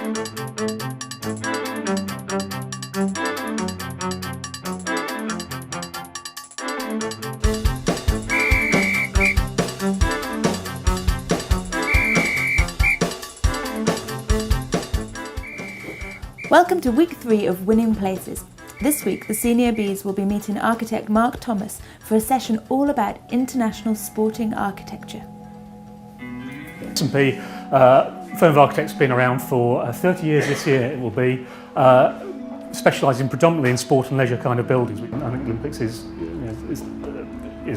Welcome to week 3 of Winning Places. This week the Senior Bs will be meeting architect Mark Thomas for a session all about international sporting architecture. S&P firm of architects has been around for 30 years this year. It will be specialising predominantly in sport and leisure kind of buildings. I think Olympics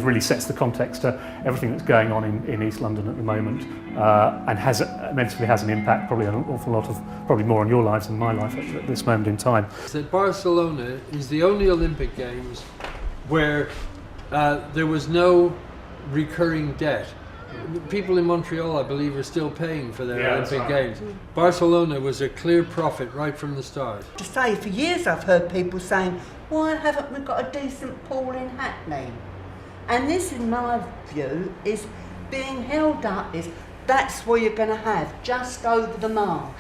really sets the context to everything that's going on in East London at the moment, and immensely has an impact, probably an awful lot of, probably more on your lives than my life at this moment in time. That Barcelona is the only Olympic Games where there was no recurring debt. People in Montreal, I believe, are still paying for their Olympic Games. Barcelona was a clear profit right from the start. To say, for years I've heard people saying, why haven't we got a decent pool in Hackney? And this, in my view, is being held up, that's where you're going to have, just over the marsh,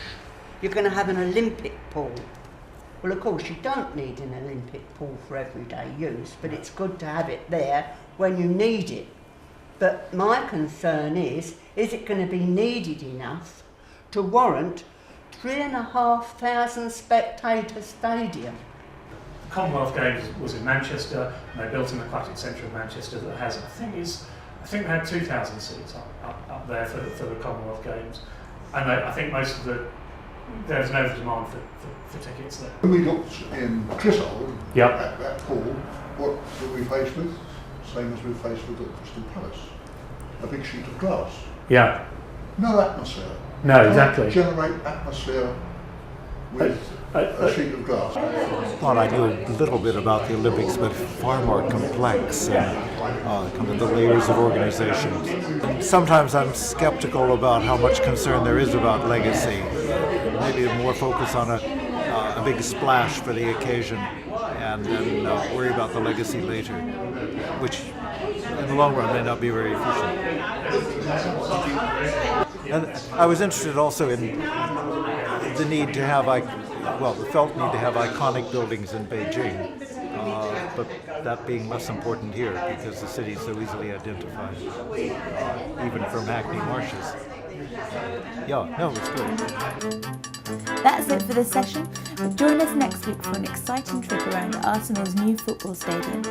you're going to have an Olympic pool. Well, of course, you don't need an Olympic pool for everyday use, but it's good to have it there when you need it. But my concern is it going to be needed enough to warrant 3,500 spectator stadium? The Commonwealth Games was in Manchester, and they built an aquatic centre in Manchester that has, I think they had 2,000 seats up there for the Commonwealth Games, and I think there's no demand for tickets there. When we looked in Chisholm at that pool, what were we faced with? Same as we were faced with at Crystal Palace. A big sheet of glass. Yeah. No atmosphere. No, exactly. Generate atmosphere with a sheet of glass. Well, I knew a little bit about the Olympics, but far more complex, kind of the layers of organization. And sometimes I'm skeptical about how much concern there is about legacy. Maybe more focus on a big splash for the occasion, and then worry about the legacy later, which in the long run may not be very efficient. And I was interested also in the need to have, the felt need to have iconic buildings in Beijing, but that being less important here because the city is so easily identified, even from Hackney marshes. It's good. That's it for this session, but join us next week for an exciting trip around Arsenal's new football stadium.